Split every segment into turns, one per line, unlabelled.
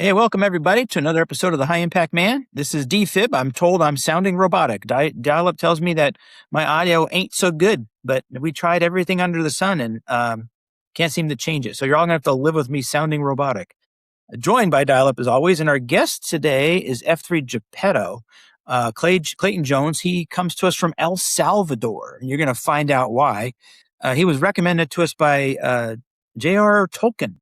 Hey, welcome everybody to another episode of the High Impact Man. This is D-Fib. I'm told I'm sounding robotic. Dial-up tells me that my audio ain't so good, but we tried everything under the sun and can't seem to change it. So you're all gonna have to live with me sounding robotic. Joined by Dial-up as always, and our guest today is F3 Geppetto, Clayton Jones. He comes to us from El Salvador, and you're gonna find out why. He was recommended to us by J.R. Tolkien.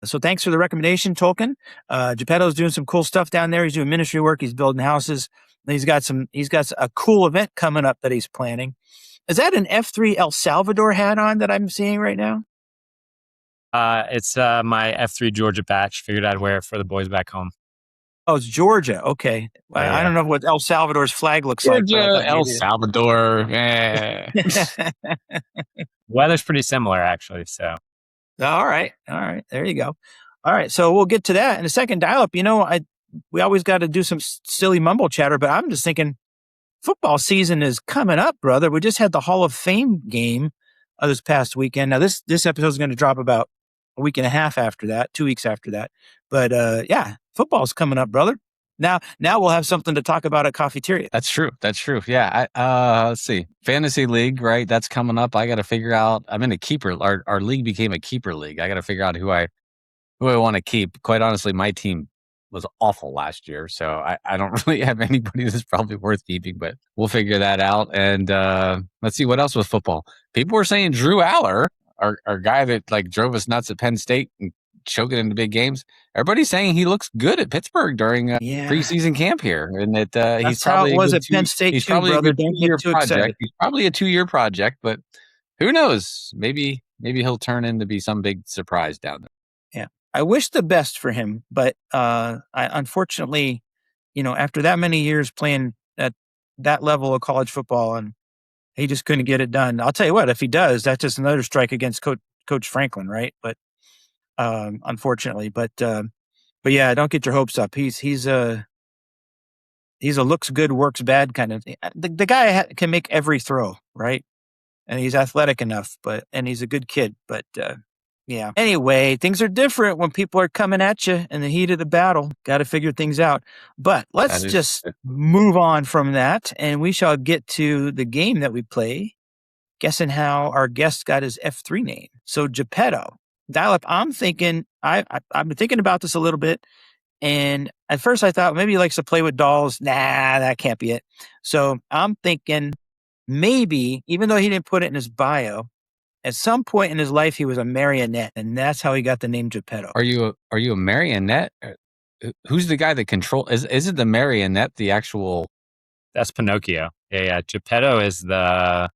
So thanks for the recommendation, Tolkien. Geppetto's doing some cool stuff down there. He's doing ministry work. He's building houses. He's got a cool event coming up that he's planning. Is that an F3 El Salvador hat on that I'm seeing right now?
It's my F3 Georgia patch. Figured I'd wear it for the boys back home.
Oh, it's Georgia. Okay.
Yeah.
I don't know what El Salvador's flag looks
Georgia,
like.
El Salvador. Weather's pretty similar, actually. So.
All right. There you go. All right. So we'll get to that in a second. Dial-up. We always got to do some silly mumble chatter, but I'm just thinking football season is coming up, brother. We just had the Hall of Fame game this past weekend. Now this episode is going to drop about a week and a half after that, 2 weeks after that. But yeah, football's coming up, brother. Now we'll have something to talk about at Cafeteria.
That's true. Yeah. Let's see. Fantasy league, right? That's coming up. I got to figure out. I'm in a keeper. Our league became a keeper league. I got to figure out who I want to keep. Quite honestly, my team was awful last year, so I don't really have anybody that's probably worth keeping. But we'll figure that out. And let's see what else with football. People were saying Drew Aller, our guy that drove us nuts at Penn State and choking into big games. Everybody's saying he looks good at Pittsburgh during preseason camp here, and that he's probably
at Penn State.
He's probably
brother.
a 2-year project. He's probably a 2-year project, but who knows? Maybe he'll turn into be some big surprise down there.
Yeah, I wish the best for him, but I unfortunately, after that many years playing at that level of college football, and he just couldn't get it done. I'll tell you what, if he does, that's just another strike against Coach Franklin, right? But unfortunately, but yeah, don't get your hopes up. He's a looks good, works bad kind of thing. The guy can make every throw, right? And he's athletic enough, and he's a good kid. But yeah. Anyway, things are different when people are coming at you in the heat of the battle. Got to figure things out. But let's just move on from that, and we shall get to the game that we play. Guessing how our guest got his F3 name. So Geppetto. Dial-up, I'm thinking, I've been thinking about this a little bit, and at first I thought maybe he likes to play with dolls. Nah, that can't be it. So I'm thinking maybe, even though he didn't put it in his bio, at some point in his life he was a marionette, and that's how he got the name Geppetto.
Are you a marionette? Who's the guy that controls? Is it the marionette the actual?
That's Pinocchio. Yeah. Geppetto is the.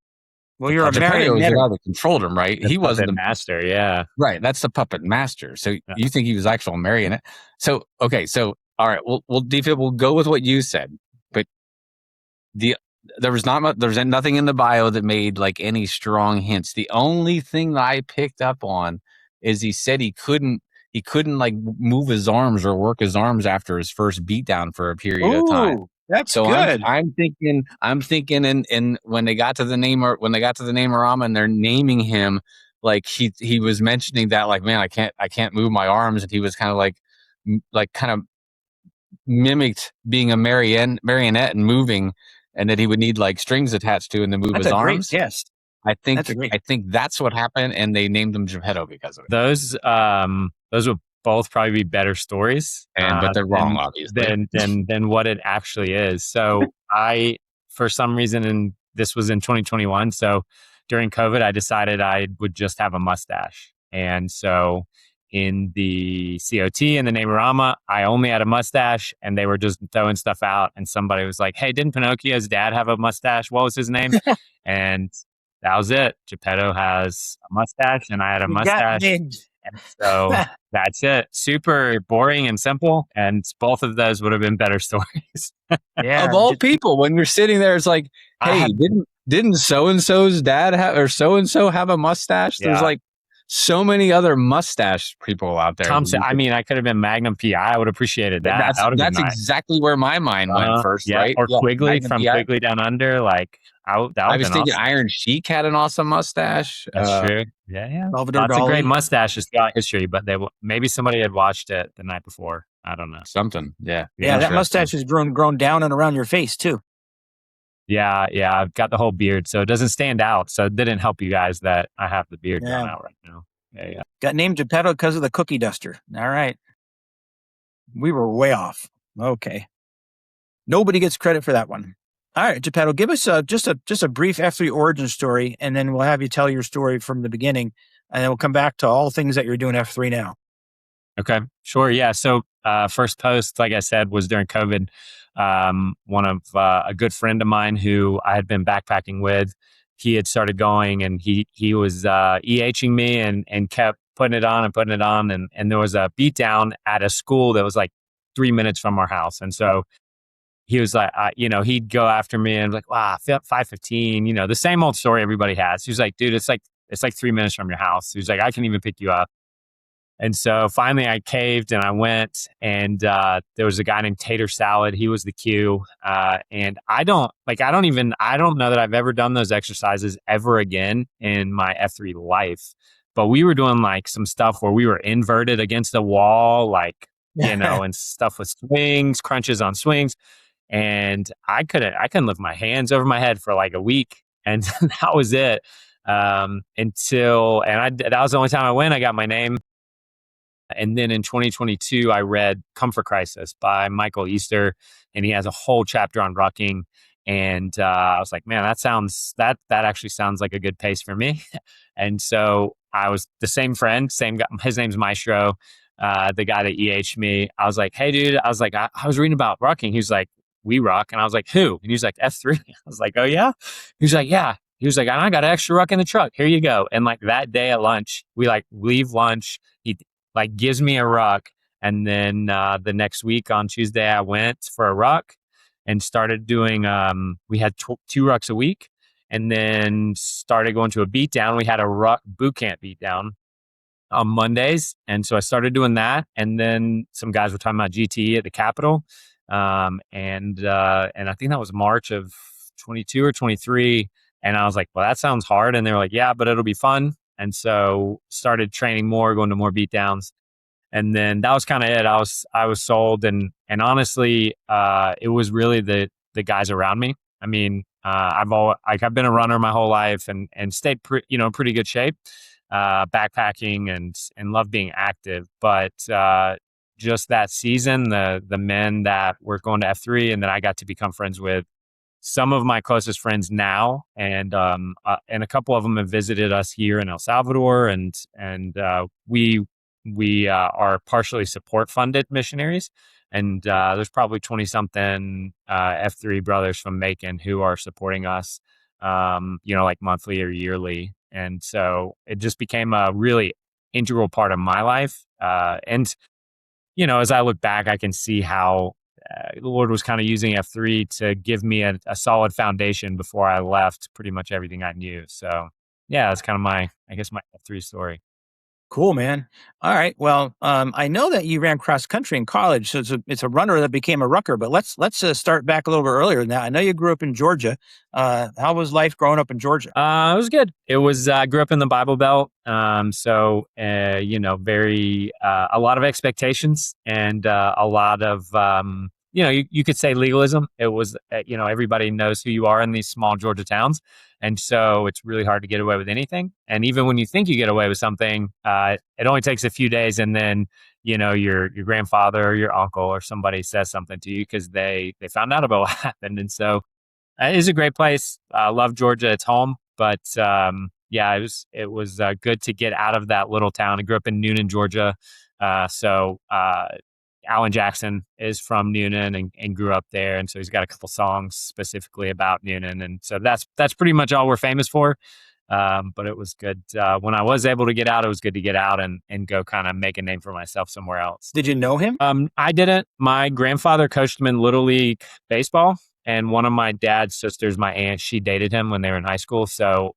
Well, you're a marionette.
Was the guy that controlled him, right?
He wasn't the master, yeah.
Right, that's the puppet master. So you think he was actual marionette? So okay, so all right, we'll go with what you said, but there's nothing in the bio that made any strong hints. The only thing that I picked up on is he said he couldn't move his arms or work his arms after his first beatdown for a period of time.
That's good.
I'm thinking, and when they got to the name-orama and they're naming him, he was mentioning that man, I can't move my arms, and he was kind of mimicked being a marionette and moving, and that he would need strings attached to and to move his arms.
Yes,
I think that's what happened, and they named him Geppetto because of it.
Those would both probably be better stories,
but they're wrong, obviously.
than what it actually is. So I, for some reason, and this was in 2021, so during COVID, I decided I would just have a mustache. And so in the COT and the name-orama, I only had a mustache, and they were just throwing stuff out. And somebody was like, "Hey, didn't Pinocchio's dad have a mustache? What was his name?" And that was it. Geppetto has a mustache, and I had a mustache. And so that's it. Super boring and simple. And both of those would have been better stories.
Yeah. Of all people, when you're sitting there, it's like, hey, didn't so-and-so's dad have, or so-and-so have a mustache?
Yeah.
There's so many other mustache people out there.
Thompson. I mean, I could have been Magnum PI. I would have appreciated that. That would have been
That's
nice.
exactly where my mind went first,
Yeah,
right?
or Quigley
Magnum
from
PI.
Quigley Down Under. Like, that would
I
have
was
been
thinking
awesome.
Iron Sheik had an awesome mustache.
That's true. Yeah.
Salvador
Lots of great
Dali.
mustaches throughout history, but maybe somebody had watched it the night before. I don't know.
Something. Yeah.
Yeah, that mustache has grown down and around your face too.
Yeah. I've got the whole beard, so it doesn't stand out. So it didn't help you guys that I have the beard drawn out right now. Yeah.
Got named Geppetto because of the cookie duster. All right. We were way off. Okay. Nobody gets credit for that one. All right, Geppetto, give us just a brief F3 origin story, and then we'll have you tell your story from the beginning, and then we'll come back to all things that you're doing F3 now.
Okay, sure. Yeah. So first post, like I said, was during COVID. One of a good friend of mine who I had been backpacking with, he had started going, and he was EHing me and kept putting it on. And there was a beatdown at a school that was like 3 minutes from our house. And so he was like, he'd go after me and like, wow, 5:15, the same old story everybody has. He was like, dude, it's like 3 minutes from your house. He was like, I can even pick you up. And so finally I caved and I went, and there was a guy named Tater Salad. He was the Q. And I don't know that I've ever done those exercises ever again in my F3 life. But we were doing like some stuff where we were inverted against the wall, like, and stuff with swings, crunches on swings. And I couldn't lift my hands over my head for like a week. And that was it. That was the only time I went. I got my name. And then in 2022, I read Comfort Crisis by Michael Easter, and he has a whole chapter on rucking. And I was like, man, that actually sounds like a good pace for me. And so I was the same friend, same guy, his name's Maestro, the guy that EH'd me. I was like, hey, dude, I was reading about rucking. He was like, we ruck. And I was like, who? And he was like, F3. I was like, oh, yeah? He was like, yeah. He was like, I got an extra ruck in the truck. Here you go. And like that day at lunch, we like leave lunch. He like gives me a ruck. And then the next week on Tuesday, I went for a ruck and started doing, we had 2 rucks a week, and then started going to a beat down. We had a ruck boot camp beat down on Mondays. And so I started doing that. And then some guys were talking about GTE at the Capitol. And I think that was March of 22 or 23. And I was like, well, that sounds hard. And they were like, yeah, but it'll be fun. And so started training more, going to more beat downs. And then that was kind of it. I was sold. And honestly, it was really the guys around me. I mean, I've been a runner my whole life and stayed pretty good shape, backpacking and love being active. But just that season, the men that were going to F3 and that I got to become friends with, some of my closest friends now, and a couple of them have visited us here in El Salvador, and we are partially support funded missionaries, and there's probably 20 something F3 brothers from Macon who are supporting us, like monthly or yearly, and so it just became a really integral part of my life, and as I look back, I can see how the Lord was kind of using F3 to give me a solid foundation before I left pretty much everything I knew. So yeah, that's kind of my F3 story.
Cool, man. All right. Well, I know that you ran cross country in college, so it's a runner that became a rucker. But let's start back a little bit earlier than that. I know you grew up in Georgia. How was life growing up in Georgia?
It was good. It was I grew up in the Bible Belt, so very a lot of expectations and a lot of you could say legalism. It was everybody knows who you are in these small Georgia towns. And so it's really hard to get away with anything. And even when you think you get away with something, it only takes a few days. And then, your grandfather or your uncle or somebody says something to you because they found out about what happened. And so it is a great place. I love Georgia. It's home. But it was good to get out of that little town. I grew up in Noonan, Georgia. Alan Jackson is from Noonan and grew up there. And so he's got a couple songs specifically about Noonan. And so that's pretty much all we're famous for. But it was good. When I was able to get out, it was good to get out and go kind of make a name for myself somewhere else.
Did you know him?
I didn't. My grandfather coached him in Little League baseball. And one of my dad's sisters, my aunt, she dated him when they were in high school. So,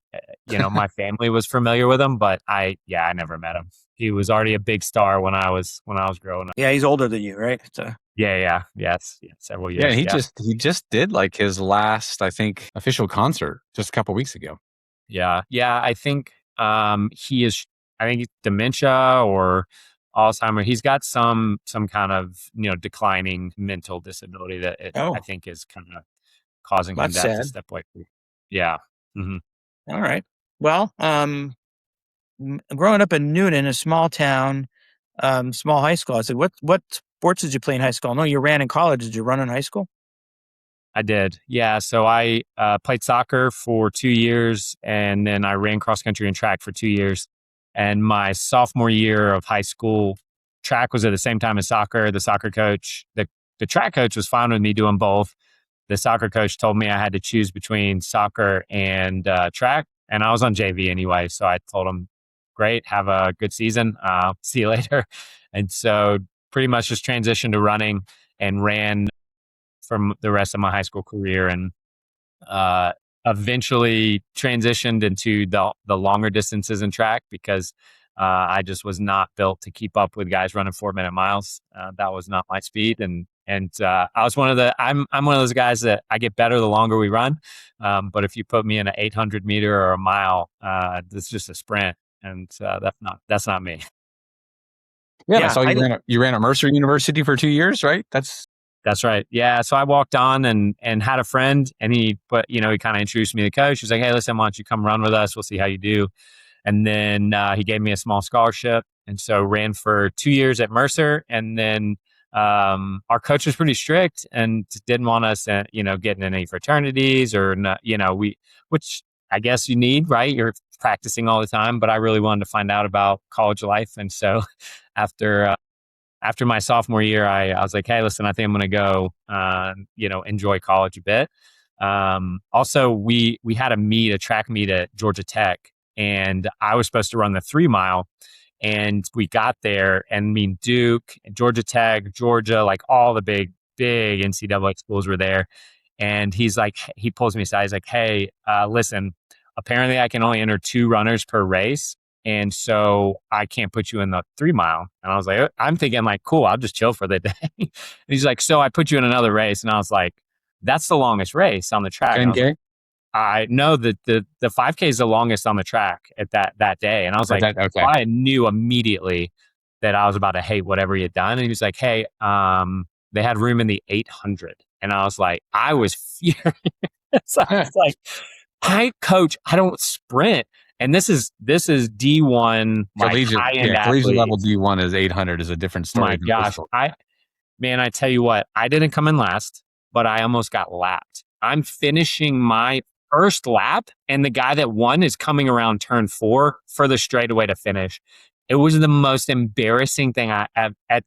my family was familiar with him, but I never met him. He was already a big star when I was growing up.
Yeah, he's older than you, right? So
Yes, several
Yeah,
years.
and he just did like his last, I think, official concert just a couple weeks ago.
Yeah. I think he is. I think it's dementia or Alzheimer. He's got some kind of declining mental disability that I
Oh,
think is kind of causing him
that's
to have to
sad.
step away. Yeah. hmm
All right. Well, growing up in Newton, a small town, small high school, I said, what sports did you play in high school? No, you ran in college. Did you run in high school?
I did. Yeah. So I played soccer for 2 years, and then I ran cross country and track for 2 years. And my sophomore year of high school, track was at the same time as soccer. The soccer coach, the track coach was fine with me doing both. The soccer coach told me I had to choose between soccer and track, and I was on JV anyway. So I told him, "Great, have a good season. See you later." And so pretty much just transitioned to running and ran from the rest of my high school career, and uh, eventually transitioned into the longer distances in track because I just was not built to keep up with guys running 4 minute miles. That was not my speed, and I was I'm one of those guys that I get better the longer we run. But if you put me in an 800 meter or a mile, it's just a sprint, and that's not me.
Yeah,
Yeah,
so you ran at Mercer University for 2 years, right?
That's right. Yeah. So I walked on and had a friend, and he kind of introduced me to the coach. He's like, "Hey, listen, why don't you come run with us? We'll see how you do." And then he gave me a small scholarship, and so ran for 2 years at Mercer. And then our coach was pretty strict and didn't want us, getting in any fraternities or not, which I guess you need, right? You're practicing all the time, but I really wanted to find out about college life, and so after after my sophomore year, I was like, "Hey, listen, I think I'm going to go, enjoy college a bit." Also, we had a track meet at Georgia Tech, and I was supposed to run the 3 mile. And we got there, and Duke, Georgia Tech, Georgia, like all the big NCAA schools were there. And he pulls me aside. He's like, "Hey, listen, apparently I can only enter 2 runners per race. And so I can't put you in the 3 mile." And I was like, I'm thinking like, cool, I'll just chill for the day. And he's like, "So I put you in another race." And I was like, "That's the longest race on the track." And I was like,
10K?
I know that the 5K is the longest on the track at that day. And I was like,
Okay.
I knew immediately that I was about to hate whatever he had done. And he was like, "Hey, they had room in the 800. And I was like, I was furious. So I was like, I don't sprint. And this is D1, like high end
Collegiate level
athletes.
D1 is 800 is a different story.
My gosh, I tell you what, I didn't come in last, but I almost got lapped. I'm finishing my first lap, and the guy that won is coming around turn 4 for the straightaway to finish. It was the most embarrassing thing at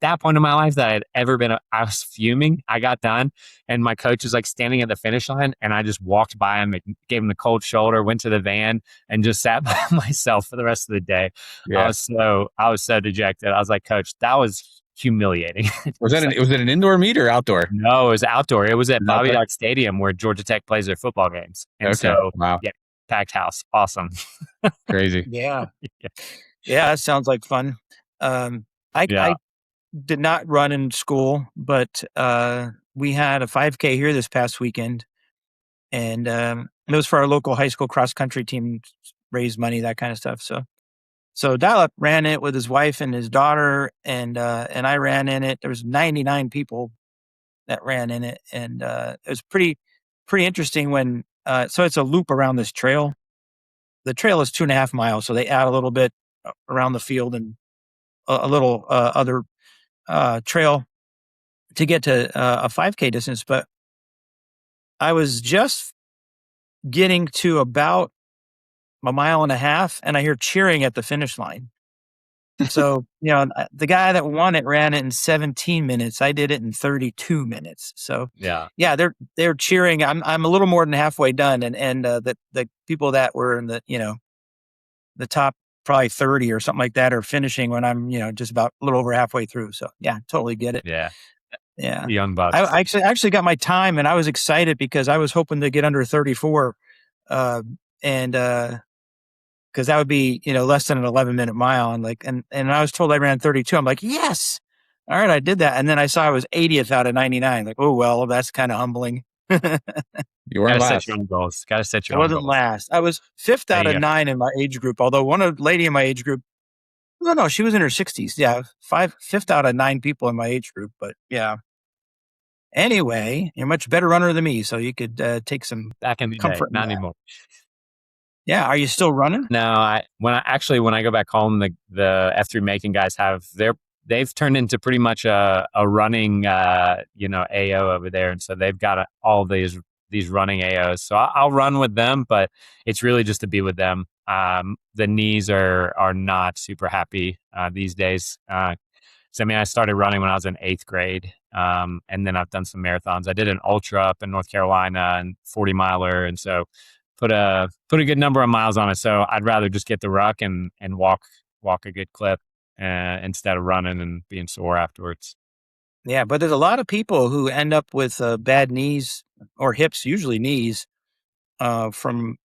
that point in my life that I had ever been. I was fuming. I got done, and my coach was like standing at the finish line, and I just walked by him, gave him the cold shoulder, went to the van, and just sat by myself for the rest of the day.
Yeah.
I was so dejected. I was like, "Coach, that was humiliating."
Was it an indoor meet or outdoor?
No, it was outdoor. It was at Bobby
Outdoor?
Dodd Stadium where Georgia Tech plays their football games. And
Okay.
so,
Wow.
yeah, packed house. Awesome.
Crazy.
yeah,
Yeah.
yeah. That sounds like fun. I did not run in school, but we had a 5K here this past weekend, and it was for our local high school cross country team, raise money, that kind of stuff. So Dial-Up ran it with his wife and his daughter, and I ran in it. There was 99 people that ran in it, and it was pretty interesting when. So it's a loop around this trail. The trail is 2.5 miles, so they add a little bit around the field and a little other trail to get to a 5K distance. But I was just getting to about 1.5 miles, and I hear cheering at the finish line. So, the guy that won it ran it in 17 minutes. I did it in 32 minutes. So,
Yeah.
they're cheering. I'm a little more than halfway done, and the people that were in the top probably 30 or something like that are finishing when I'm just about a little over halfway through. So, yeah, totally get it.
Yeah.
Yeah.
Young
I
bucks.
I actually got my time, and I was excited because I was hoping to get under 34, uh, and, because that would be, less than an 11-minute mile, and I was told I ran 32. I'm like, "Yes! Alright, I did that," and then I saw I was 80th out of 99, like, "Oh, well, that's kinda humbling."
You weren't
Gotta set
last.
your own goals. Gotta set
It
your own
wasn't
goals.
last. I was 5th
There
out
you
of
go.
9 in my age group, although lady in my age group, no, she was in her 60s, yeah, 5th out of 9 people in my age group, but yeah. Anyway, you're a much better runner than me, so you could, take some
Back in the day,
comfort in
not
that.
anymore.
Yeah, are you still running?
No, when I go back home, the F3 Macon guys they've turned into pretty much a running AO over there, and so they've got all these running AOs. So I'll run with them, but it's really just to be with them. The knees are not super happy these days. So I mean, I started running when I was in 8th grade, and then I've done some marathons. I did an ultra up in North Carolina and 40 miler, and so put a good number of miles on it. So I'd rather just get the ruck and walk a good clip instead of running and being sore afterwards.
Yeah, but there's a lot of people who end up with, bad knees or hips, usually knees, from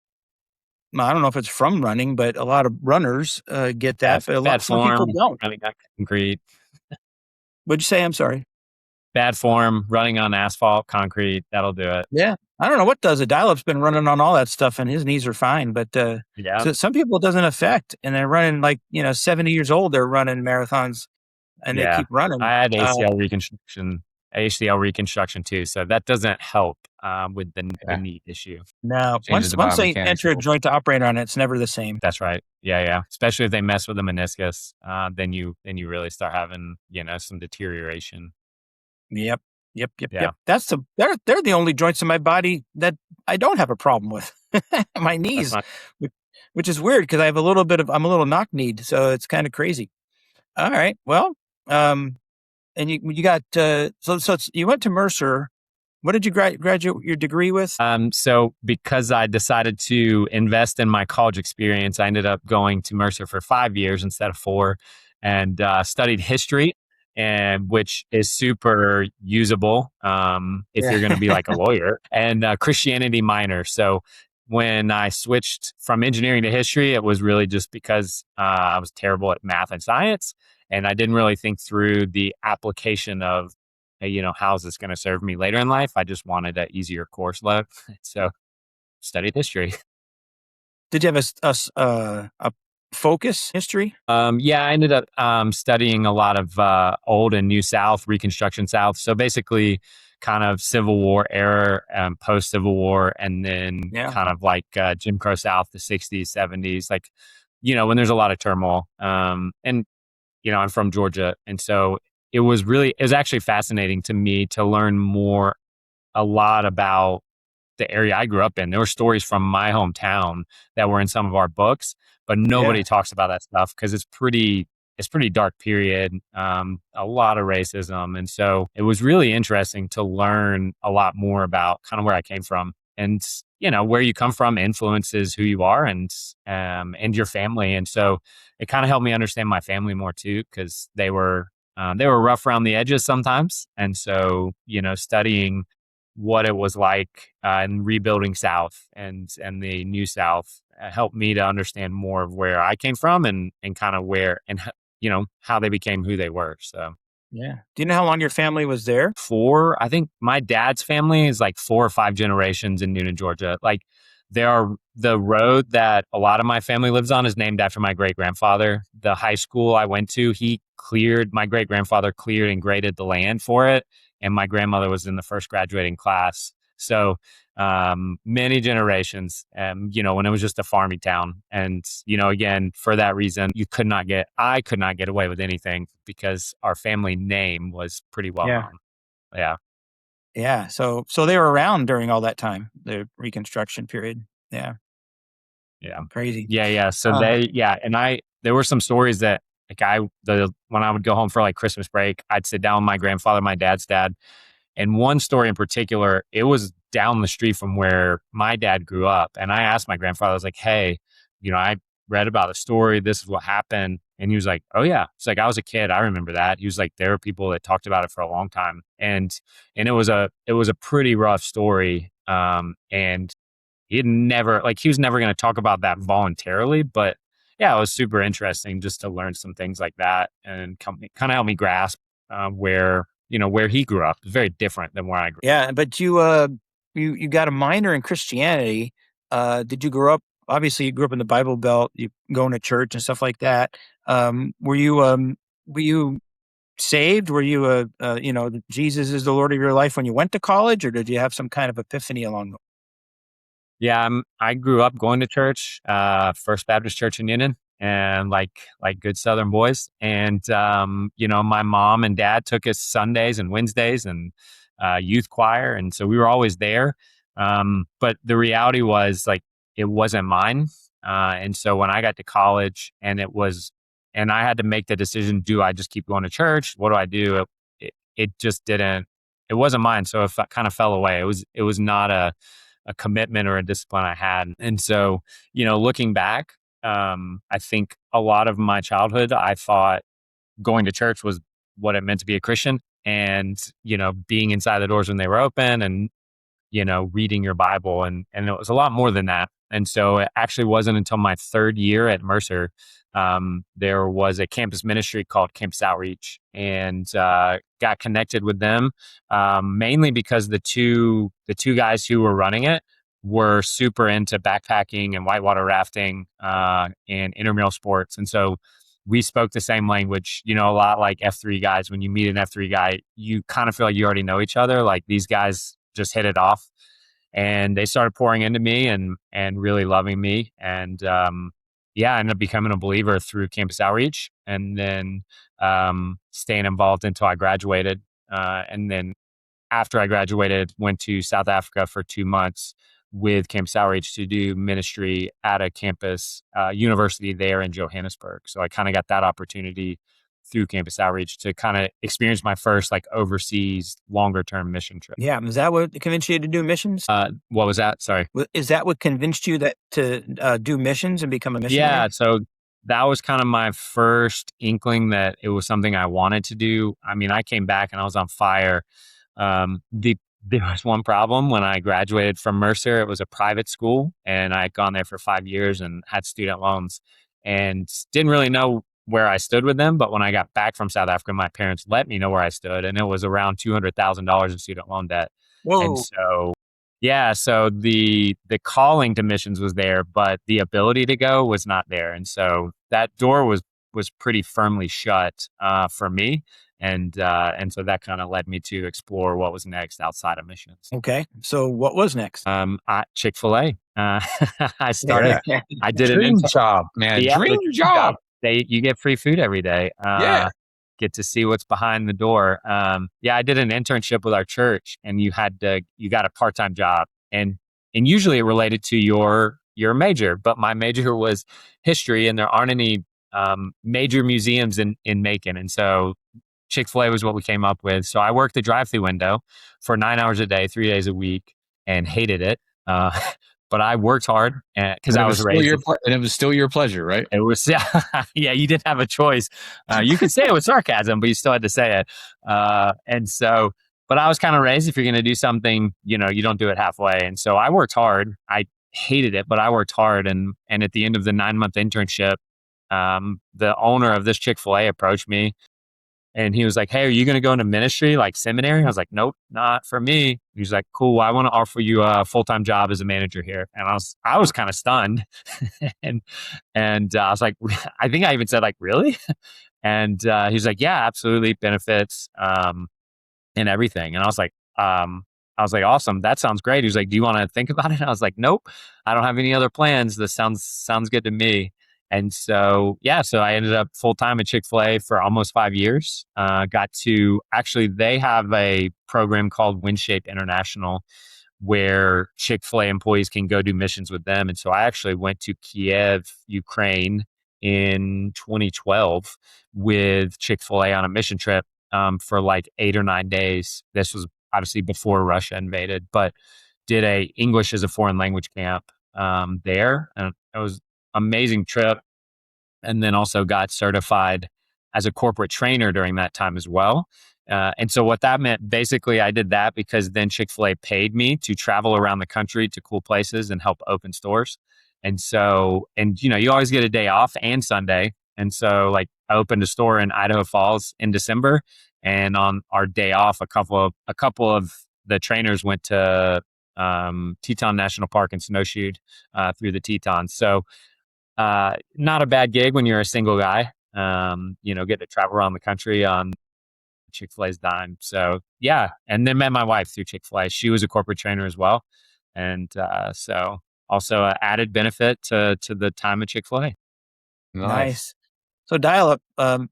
I don't know if it's from running, but a lot of runners, get that, but
Bad
some people
form,
don't.
running on concrete.
What'd you say? I'm sorry.
Bad form, running on asphalt, concrete. That'll do it.
Yeah. I don't know what does it. Dial-Up's been running on all that stuff, and his knees are fine, but,
Yeah,
so some people it doesn't affect, and they're running 70 years old, they're running marathons, and they
yeah.
keep running.
I had ACL reconstruction too, so that doesn't help with the
Yeah.
knee issue.
No,
Changes the
once they
biomechanics
enter
a
a
little.
joint to operate on it, it's never the same.
That's right. Yeah, yeah. Especially if they mess with the meniscus, then you really start having some deterioration.
Yep. Yep, yep,
Yeah,
yep. They're the only joints in my body that I don't have a problem with. My
that's
knees,
not.
which which is weird because I'm a little knock-kneed, so it's kinda crazy. Alright, well, um, and you got, you went to Mercer. What did you graduate your degree with?
So because I decided to invest in my college experience, I ended up going to Mercer for 5 years instead of 4, and studied history, and which is super usable if
Yeah.
you're going to be like a lawyer, and Christianity minor. So when I switched from engineering to history, it was really just because I was terrible at math and science, and I didn't really think through the application of hey, how's this going to serve me later in life? I just wanted an easier course load. So studied history.
Did you have a focus history?
Yeah, I ended up studying a lot of old and new South, Reconstruction South. So basically, kind of Civil War era, post Civil War, and then
Yeah.
kind of like Jim Crow South, the 60s, 70s, like, when there's a lot of turmoil. And, I'm from Georgia. And so it was actually fascinating to me to learn a lot about the area I grew up in. There were stories from my hometown that were in some of our books, but
Yeah.
nobody talks about that stuff because it's pretty dark period, a lot of racism. And so it was really interesting to learn a lot more about kind of where I came from. And, where you come from influences who you are and your family. And so it kind of helped me understand my family more too, because they were rough around the edges sometimes. And so, studying what it was like in rebuilding South and the new South helped me to understand more of where I came from and kind of where and how they became who they were. So
Yeah. Do you know how long your family was there?
I think my dad's family is like 4 or 5 generations in Newnan, Georgia. Like the road that a lot of my family lives on is named after my great grandfather. The high school I went to, my great grandfather cleared and graded the land for it. And my grandmother was in the first graduating class. So many generations, when it was just a farming town. And, again, for that reason, I could not get away with anything because our family name was pretty well
Yeah.
known. Yeah.
Yeah. So they were around during all that time, the Reconstruction period. Yeah.
Yeah.
Crazy.
Yeah. Yeah. So
Uh,
there were some stories that when I would go home for like Christmas break, I'd sit down with my grandfather, my dad's dad. And one story in particular, it was down the street from where my dad grew up. And I asked my grandfather, I was like, hey, I read about the story. This is what happened. And he was like, oh yeah. It's like, I was a kid. I remember that. He was like, there are people that talked about it for a long time. And it was a pretty rough story. And he was never going to talk about that voluntarily, but yeah, it was super interesting just to learn some things like that and kind of help me grasp where he grew up. It's very different than where I grew up.
Yeah, but you got a minor in Christianity. Did you grow up? Obviously, you grew up in the Bible Belt. You going to church and stuff like that. Were you saved? Were you Jesus is the Lord of your life when you went to college, or did you have some kind of epiphany along the way?
Yeah, I grew up going to church, First Baptist Church in Union, and like good Southern boys. And my mom and dad took us Sundays and Wednesdays and youth choir, and so we were always there. But the reality was like it wasn't mine. And so when I got to college, and I had to make the decision: do I just keep going to church? What do I do? It just didn't. It wasn't mine, so it kind of fell away. It was not a commitment or a discipline I had. And so, looking back, I think a lot of my childhood, I thought going to church was what it meant to be a Christian, and, being inside the doors when they were open, and, reading your Bible. And it was a lot more than that. And so it actually wasn't until my third year at Mercer, there was a campus ministry called Campus Outreach, and got connected with them, mainly because the two guys who were running it were super into backpacking and whitewater rafting, and intramural sports. And so we spoke the same language, a lot like F3 guys. When you meet an F3 guy, you kind of feel like you already know each other. Like these guys just hit it off, and they started pouring into me and really loving me. And I ended up becoming a believer through Campus Outreach, and then staying involved until I graduated. And then after I graduated, went to South Africa for 2 months with Campus Outreach to do ministry at a campus university there in Johannesburg. So I kind of got that opportunity through Campus Outreach to kind of experience my first like overseas longer term mission trip.
Yeah, is that what convinced you to do missions?
What was that? Sorry.
Is that what convinced you to do missions and become a missionary?
Yeah, so that was kind of my first inkling that it was something I wanted to do. I mean, I came back and I was on fire. There was one problem when I graduated from Mercer. It was a private school, and I had gone there for 5 years and had student loans, and didn't really know where I stood with them. But when I got back from South Africa, my parents let me know where I stood, and it was around $200,000 in student loan debt.
Whoa.
And so, yeah, so the calling to missions was there, but the ability to go was not there. And so that door was pretty firmly shut for me. And so that kind of led me to explore what was next outside of missions.
Okay. So what was next?
Chick-fil-A. I started, I did an
Dream job, man.
Yeah,
Dream job.
You get free food every day. Get to see what's behind the door. I did an internship with our church, and you got a part-time job, and usually it related to your major, but my major was history, and there aren't any major museums in Macon. And so Chick-fil-A was what we came up with. So I worked the drive-through window for 9 hours a day, 3 days a week, and hated it. But I worked hard because I was raised.
And it was still your pleasure, right?
It was, yeah. Yeah, you didn't have a choice. You could say it with sarcasm, but you still had to say it. And so, but I was kind of raised, if you're going to do something, you don't do it halfway. And so I worked hard. I hated it, but I worked hard. And at the end of the 9-month internship, the owner of this Chick-fil-A approached me, and he was like, "Hey, are you going to go into ministry, like seminary?" I was like, "Nope, not for me." He was like, "Cool, I want to offer you a full-time job as a manager here." And I was kind of stunned. and I was like, I think I even said like, "Really?" And he was like, "Yeah, absolutely, benefits and everything." And I was like, "Awesome, that sounds great." He was like, "Do you want to think about it?" And I was like, "Nope, I don't have any other plans. This sounds good to me." And so, so I ended up full-time at Chick-fil-A for almost 5 years. They have a program called WindShape International, where Chick-fil-A employees can go do missions with them. And so I actually went to Kiev, Ukraine in 2012 with Chick-fil-A on a mission trip for like 8 or 9 days. This was obviously before Russia invaded, but did a English as a foreign language camp there. And it was amazing trip, and then also got certified as a corporate trainer during that time as well. And so what that meant, basically, I did that because then Chick-fil-A paid me to travel around the country to cool places and help open stores. And so, and you always get a day off and Sunday. And so, like, I opened a store in Idaho Falls in December, and on our day off, a couple of the trainers went to Teton National Park and snowshoed through the Tetons. So, not a bad gig when you're a single guy. Get to travel around the country on Chick-fil-A's dime. So yeah, and then met my wife through Chick-fil-A. She was a corporate trainer as well, and so also an added benefit to the time at Chick-fil-A.
Nice. So dial up,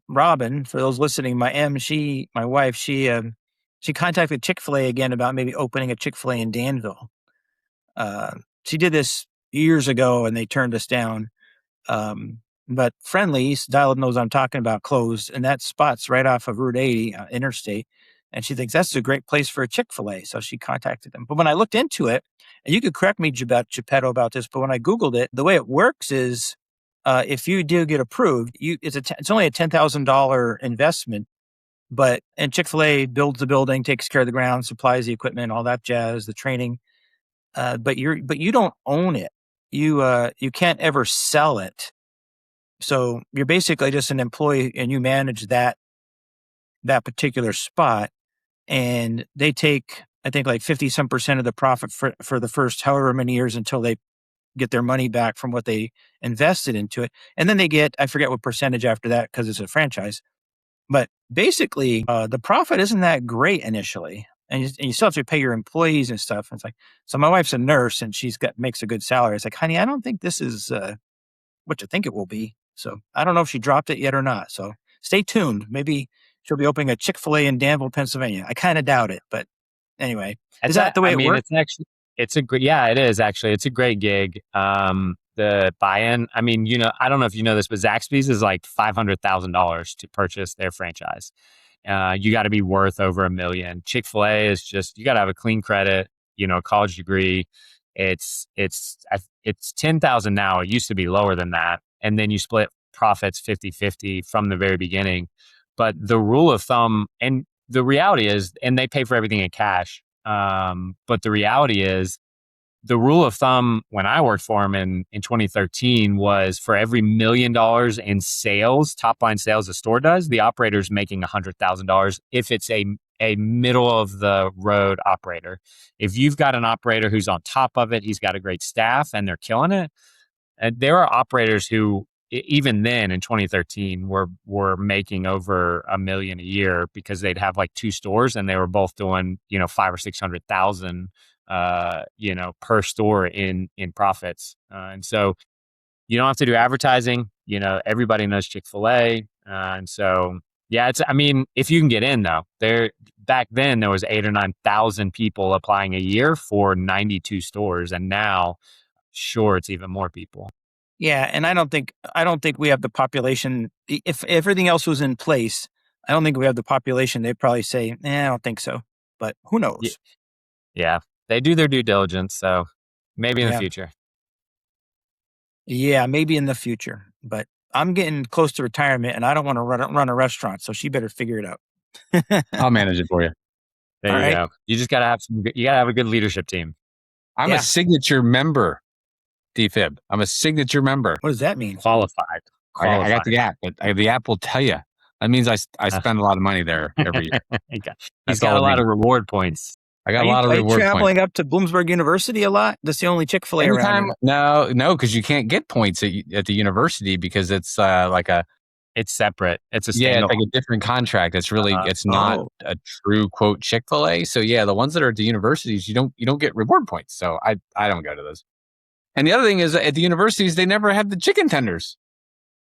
Robin, for those listening, my wife, she contacted Chick-fil-A again about maybe opening a Chick-fil-A in Danville. She did this years ago and they turned us down. But Friendly's, Dial Up knows I'm talking about, closed, and that spot's right off of Route 80 interstate. And she thinks that's a great place for a Chick-fil-A. So she contacted them. But when I looked into it, and you could correct me, Geppetto, about this, but when I Googled it, the way it works is if you do get approved, it's only a $10,000 investment. And Chick-fil-A builds the building, takes care of the ground, supplies the equipment, all that jazz, the training. But you don't own it. You can't ever sell it. So you're basically just an employee and you manage that particular spot, and they take, I think, like 50% of the profit for the first however many years until they get their money back from what they invested into it. And then they get, I forget what percentage after that because it's a franchise. But basically, the profit isn't that great initially. And you still have to pay your employees and stuff. And it's like, so my wife's a nurse and makes a good salary. It's like, honey, I don't think this is what you think it will be. So I don't know if she dropped it yet or not. So stay tuned. Maybe she'll be opening a Chick-fil-A in Danville, Pennsylvania. I kind of doubt it, but anyway, is that the way it works?
It is actually. It's a great gig. The buy-in, I don't know if you know this, but Zaxby's is like $500,000 to purchase their franchise. You got to be worth over $1 million. Chick-fil-A is just, you got to have a clean credit, college degree. It's 10,000 now. It used to be lower than that. And then you split profits 50-50 from the very beginning. But the rule of thumb, and the reality is, and they pay for everything in cash. But the reality is, the rule of thumb when I worked for them in 2013 was for every $1 million in sales, top line sales a store does, the operator's making $100,000 if it's a middle of the road operator. If you've got an operator who's on top of it, he's got a great staff and they're killing it. And there are operators who, even then in 2013, were making over $1 million a year because they'd have like 2 stores and they were both doing, 500,000 or 600,000, per store in profits. And so you don't have to do advertising. Everybody knows Chick-fil-A. And so, yeah, if you can get in though, back then there was 8,000 or 9,000 people applying a year for 92 stores. And now, sure, it's even more people.
Yeah. And I don't think we have the population. If everything else was in place, I don't think we have the population. They'd probably say, I don't think so, but who knows?
Yeah. They do their due diligence. So maybe in the future.
Yeah, maybe in the future, but I'm getting close to retirement and I don't want to run a restaurant. So she better figure it out.
I'll manage it for you.
There you go. You just got to have a good leadership team.
I'm a signature member, DFib. I'm a signature member.
What does that mean?
Qualified.
I got the app, but the app will tell you. That means I spend a lot of money there every year.
He's got a lot of reward points.
I got a lot of reward points.
Are you traveling up to Bloomsburg University a lot? That's the only Chick-fil-A around here.
No, because you can't get points at the university because it's
it's separate. It's a
it's like a different contract. It's really it's not a true quote Chick-fil-A. So yeah, the ones that are at the universities, you don't get reward points. So I don't go to those. And the other thing is at the universities, they never have the chicken tenders.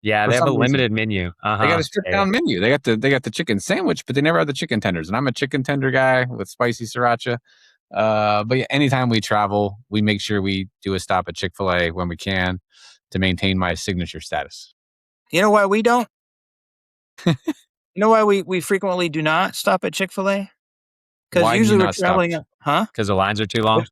Yeah, they have a limited menu.
They got a stripped down menu. They got the chicken sandwich, but they never have the chicken tenders. And I'm a chicken tender guy with spicy sriracha. But yeah, anytime we travel, we make sure we do a stop at Chick-fil-A when we can to maintain my signature status.
You know why we don't? You know why we frequently do not stop at Chick-fil-A? Because usually we're traveling.
Because the lines are too long?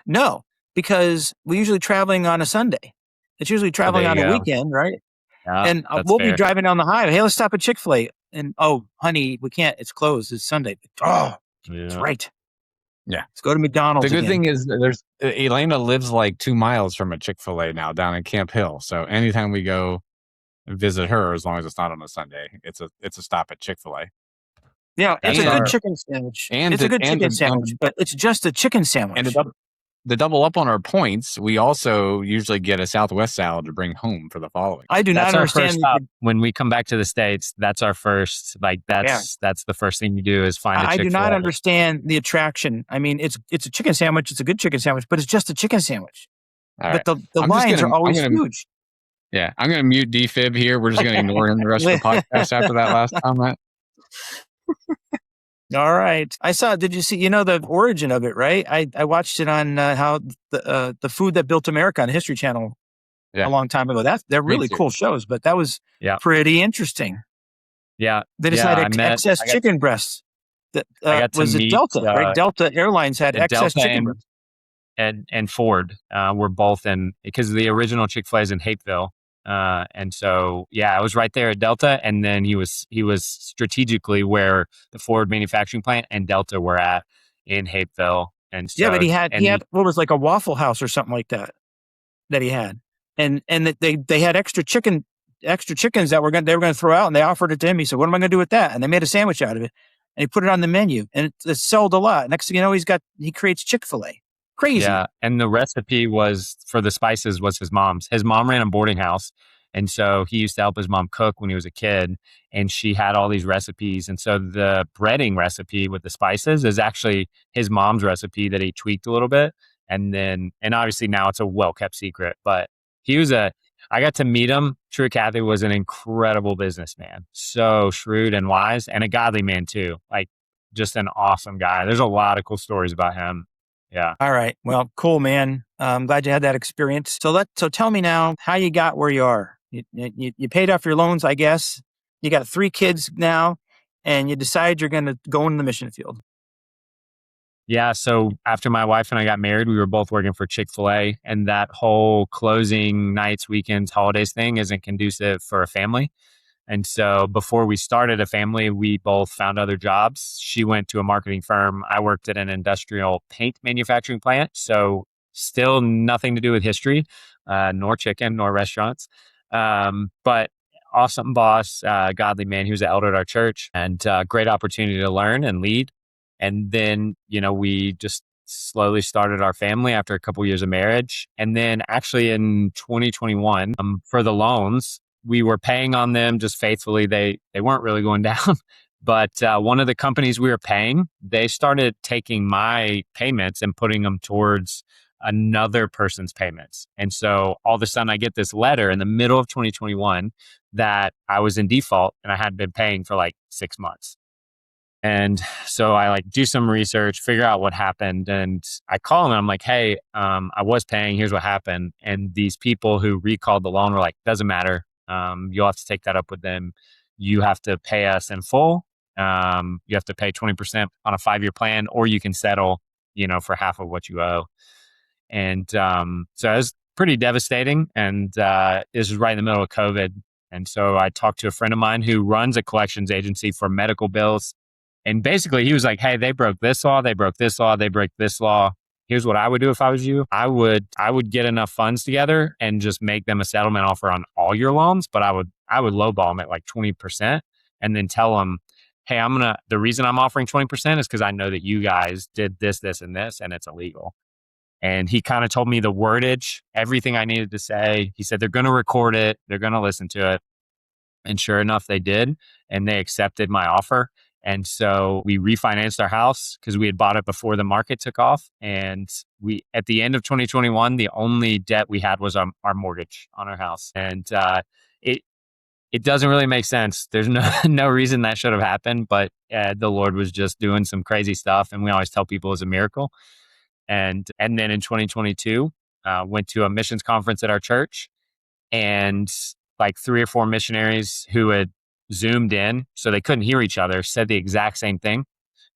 No, because we're usually traveling on a Sunday. It's usually
So
traveling
there
on
you
a
go.
weekend, right?
Yeah,
And
that's
we'll be
fair.
driving down the highway. Hey, let's stop at Chick-fil-A. And honey, we can't. It's closed. It's Sunday. Oh, that's
Yeah.
right.
Yeah.
Let's go to McDonald's
The good
again.
thing is that there's Elena lives like 2 miles from a Chick-fil-A now down in Camp Hill. So anytime we go visit her, as long as it's not on a Sunday, it's a stop at Chick-fil-A.
Yeah, it's a
And
good chicken sandwich.
and
It's a
to
good
and
chicken
to
sandwich, but it's just a chicken
and
sandwich.
to double up on our points, we also usually get a Southwest salad to bring home for the following.
I do not
That's our first
understand.
stop. When we come back to the States, that's our first, like,
Yeah.
that's the first thing you do is find a
I do
Chick-fil-A.
not understand the attraction. I mean, it's a chicken sandwich. It's a good chicken sandwich, but it's just a chicken sandwich.
All
But
right.
the
I'm just
lines
gonna-
are always
I'm gonna-
huge.
Yeah, I'm going to mute DFib here. We're just going to ignore him the rest of the podcast after that last comment.
All right. I saw. Did you see? You know the origin of it, right? I watched it on how the food that built America on History Channel
Yeah.
a long time ago. They're really
too.
cool shows, but that was
Yeah.
pretty interesting.
Yeah.
They just
Yeah,
had excess chicken breasts. That
I got to
was it
meet,
Delta, right? Delta Airlines had excess
Delta
chicken breasts.
and Ford were both in, because the original Chick-fil-A is in Hapeville. And so, yeah, I was right there at Delta. And then he was strategically where the Ford manufacturing plant and Delta were at in Hapeville. And so,
Yeah, but he had what was like a Waffle House or something like that he had, and that they had extra chickens that they were going to throw out, and they offered it to him. He said, "What am I going to do with that?" And they made a sandwich out of it, and he put it on the menu, and it sold a lot. Next thing you know, he creates Chick-fil-A. Crazy.
Yeah, and the recipe was for the spices was his mom's. His mom ran a boarding house, and so he used to help his mom cook when he was a kid, and she had all these recipes. And so the breading recipe with the spices is actually his mom's recipe that he tweaked a little bit. And obviously now it's a well-kept secret, but I got to meet him. True Cathy was an incredible businessman, so shrewd and wise, and a godly man too. Like, just an awesome guy. There's a lot of cool stories about him. Yeah.
All right. Well, cool, man. I'm glad you had that experience. So tell me now how you got where you are. You paid off your loans, I guess. You got 3 kids now, and you decide you're going to go into the mission field.
Yeah. So after my wife and I got married, we were both working for Chick-fil-A, and that whole closing nights, weekends, holidays thing isn't conducive for a family. And so before we started a family, we both found other jobs. She went to a marketing firm. I worked at an industrial paint manufacturing plant. So still nothing to do with history, nor chicken, nor restaurants. But awesome boss, godly man. He was an elder at our church, and great opportunity to learn and lead. And then, we just slowly started our family after a couple years of marriage. And then actually in 2021, for the loans, we were paying on them just faithfully. They weren't really going down. But one of the companies we were paying, they started taking my payments and putting them towards another person's payments. And so all of a sudden I get this letter in the middle of 2021 that I was in default and I had been paying for like 6 months. And so I do some research, figure out what happened, and I call them and I'm like, hey, I was paying, here's what happened. And these people who recalled the loan were like, doesn't matter. You'll have to take that up with them. You have to pay us in full. You have to pay 20% on a 5-year plan, or you can settle, for half of what you owe. And so it was pretty devastating. And this was right in the middle of COVID. And so I talked to a friend of mine who runs a collections agency for medical bills. And basically he was like, hey, they broke this law, they broke this law, they break this law. Here's what I would do if I was you. I would get enough funds together and just make them a settlement offer on all your loans, but I would lowball them at like 20% and then tell them, hey, the reason I'm offering 20% is because I know that you guys did this, this, and this, and it's illegal. And he kind of told me the wordage, everything I needed to say. He said, they're going to record it. They're going to listen to it. And sure enough, they did. And they accepted my offer. And so we refinanced our house because we had bought it before the market took off. And at the end of 2021, the only debt we had was our mortgage on our house. And it doesn't really make sense. There's no reason that should have happened, but the Lord was just doing some crazy stuff. And we always tell people it's a miracle. And then in 2022, went to a missions conference at our church, and like 3 or 4 missionaries who had Zoomed in so they couldn't hear each other said the exact same thing.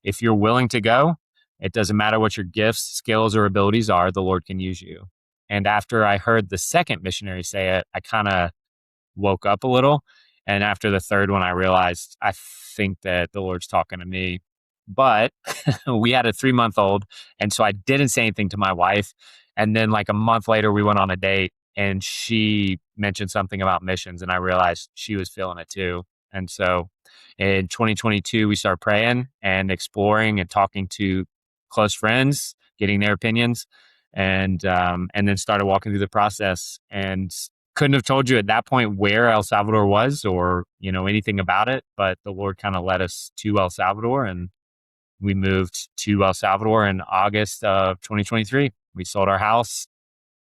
If you're willing to go, it doesn't matter what your gifts, skills, or abilities are, the Lord can use you. And after I heard the second missionary say it, I kind of woke up a little. And after the third one, I realized I think that the Lord's talking to me. But we had a 3-month-old. And so I didn't say anything to my wife. And then, like a month later, we went on a date and she mentioned something about missions. And I realized she was feeling it too. And so in 2022, we started praying and exploring and talking to close friends, getting their opinions, and then started walking through the process. And couldn't have told you at that point where El Salvador was or, anything about it, but the Lord kind of led us to El Salvador, and we moved to El Salvador in August of 2023. We sold our house,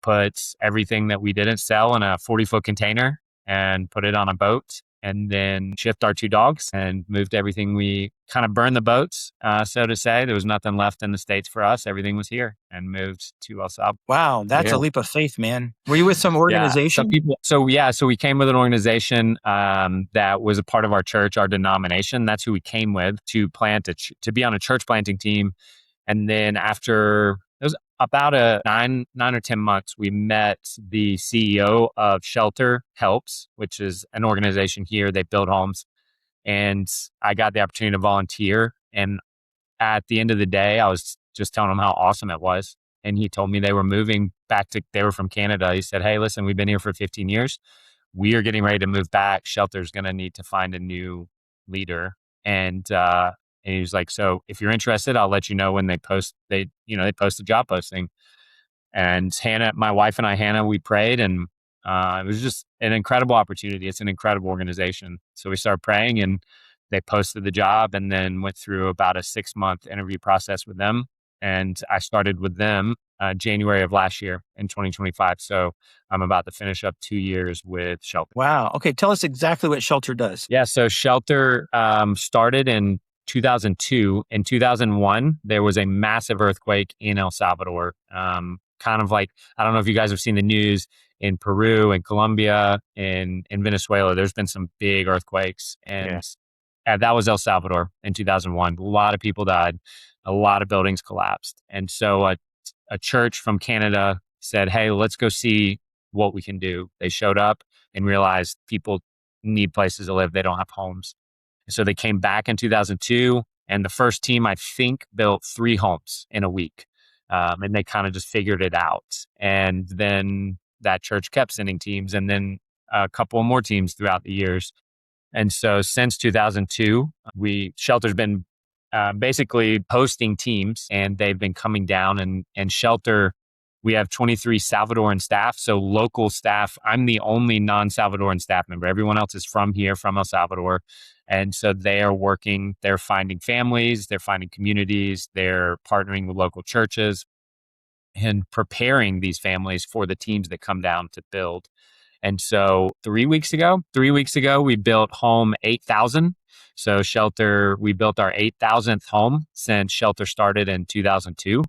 put everything that we didn't sell in a 40-foot container and put it on a boat, and then shipped our 2 dogs and moved everything. We kind of burned the boats, so to say. There was nothing left in the States for us. Everything was here, and moved to El Salvador.
Wow, that's a leap of faith, man. Were you with some organization?
So we came with an organization that was a part of our church, our denomination. That's who we came with to to be on a church planting team. And then after it was about 9 or 10 months, we met the CEO of Shelter Helps, which is an organization here. They build homes. And I got the opportunity to volunteer. And at the end of the day, I was just telling him how awesome it was. And he told me they were moving they were from Canada. He said, "Hey, listen, we've been here for 15 years. We are getting ready to move back. Shelter's going to need to find a new leader." And he was like, "So if you're interested, I'll let you know when they post a job posting." And my wife and I, Hannah, we prayed, and it was just an incredible opportunity. It's an incredible organization. So we started praying, and they posted the job, and then went through about a 6-month interview process with them. And I started with them January of last year in 2025. So I'm about to finish up 2 years with Shelter.
Wow. Okay. Tell us exactly what Shelter does.
Yeah. So Shelter started in 2002. In 2001, there was a massive earthquake in El Salvador. Kind of like, I don't know if you guys have seen the news in Peru and Colombia and in Venezuela. There's been some big earthquakes. And that was El Salvador in 2001. A lot of people died. A lot of buildings collapsed. And so a church from Canada said, "Hey, let's go see what we can do." They showed up and realized people need places to live. They don't have homes. And so they came back in 2002. And the first team, I think, built 3 homes in a week. And they kind of just figured it out. And then that church kept sending teams, and then a couple more teams throughout the years. And so since 2002, Shelter's been basically hosting teams, and they've been coming down. And Shelter, we have 23 Salvadoran staff, so local staff. I'm the only non-Salvadoran staff member. Everyone else is from here, from El Salvador. And so they are working, they're finding families, they're finding communities, they're partnering with local churches and preparing these families for the teams that come down to build. And so 3 weeks ago, we built home 8,000. So Shelter, we built our 8,000th home since Shelter started in 2002,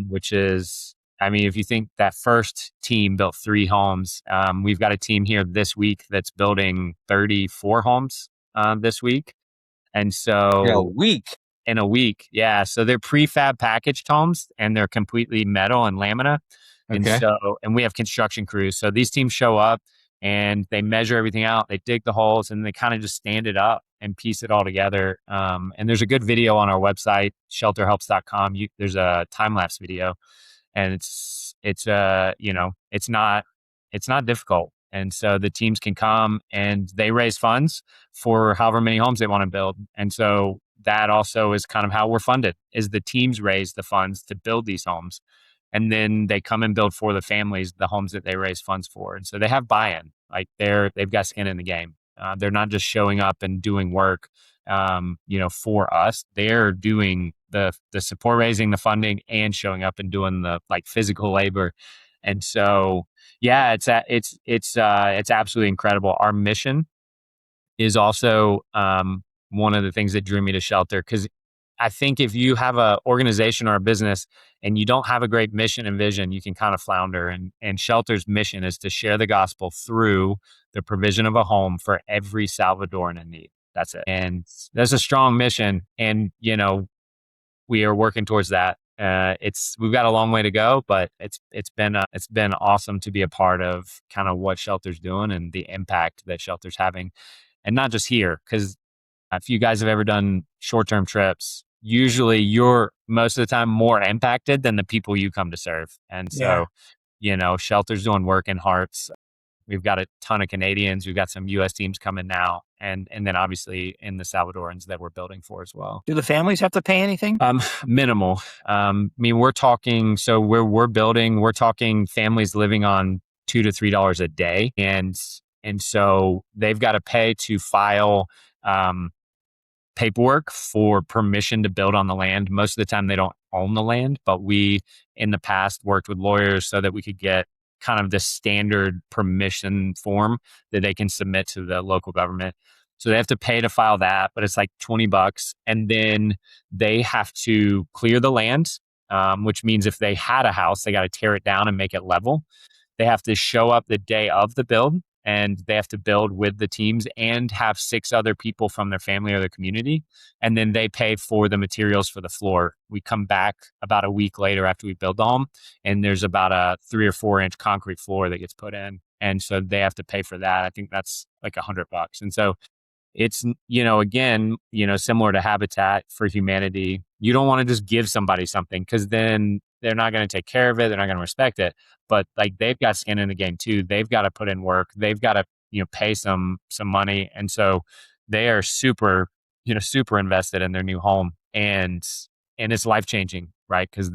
which is, if you think that first team built 3 homes, we've got a team here this week that's building 34 homes this week. And so in a week. Yeah. So they're prefab packaged homes, and they're completely metal and lamina.
Okay.
And we have construction crews. So these teams show up and they measure everything out. They dig the holes, and they kind of just stand it up and piece it all together. And there's a good video on our website, shelterhelps.com. There's a time-lapse video, and it's not difficult. And so the teams can come and they raise funds for however many homes they want to build. And so that also is kind of how we're funded, is the teams raise the funds to build these homes. And then they come and build for the families the homes that they raise funds for. And so they have buy-in, like they've got skin in the game. They're not just showing up and doing work, for us. They're doing the support, raising the funding, and showing up and doing the physical labor. And so, yeah, it's absolutely incredible. Our mission is also one of the things that drew me to Shelter, because I think if you have an organization or a business and you don't have a great mission and vision, you can kind of flounder. And Shelter's mission is to share the gospel through the provision of a home for every Salvadoran in need. That's it. And that's a strong mission. And, we are working towards that We've got a long way to go, but it's been awesome to be a part of kind of what shelter's doing and the impact that shelter's having, and not just here. Because if you guys have ever done short-term trips, usually you're most of the time more impacted than the people you come to serve. And
Yeah.
so, shelter's doing work in hearts. We've got a ton of Canadians. We've got some U.S. teams coming now, and then obviously in the Salvadorans that we're building for as well.
Do the families have to pay anything?
Minimal. I mean, we're talking. So where we're building, we're talking families living on $2 to $3 a day, and so they've got to pay to file paperwork for permission to build on the land. Most of the time, they don't own the land, but we in the past worked with lawyers so that we could get kind of the standard permission form that they can submit to the local government. So they have to pay to file that, but it's like $20. And then they have to clear the land, which means if they had a house, they got to tear it down and make it level. They have to show up the day of the build, and they have to build with the teams and have 6 other people from their family or their community. And then they pay for the materials for the floor. We come back about a week later after we build them, and there's about a 3 or 4 inch concrete floor that gets put in. And so they have to pay for that. I think that's like $100. And so it's, again, similar to Habitat for Humanity. You don't want to just give somebody something, because then they're not going to take care of it. They're not going to respect it. But like, they've got skin in the game too. They've got to put in work. They've got to, pay some money. And so they are super, super invested in their new home, and it's life changing, right? Because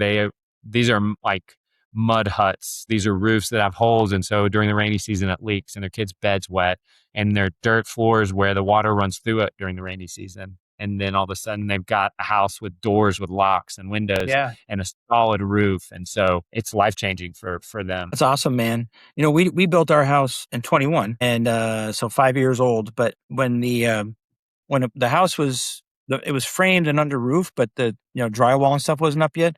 these are like mud huts. These are roofs that have holes. And so during the rainy season, it leaks and their kids' bed's wet, and their dirt floors where the water runs through it during the rainy season. And then all of a sudden they've got a house with doors with locks and windows
Yeah.
and a solid roof. And so it's life changing for them.
That's awesome, man. We built our house in 21, and so 5 years old. But when the house was it was framed and under roof, but the drywall and stuff wasn't up yet.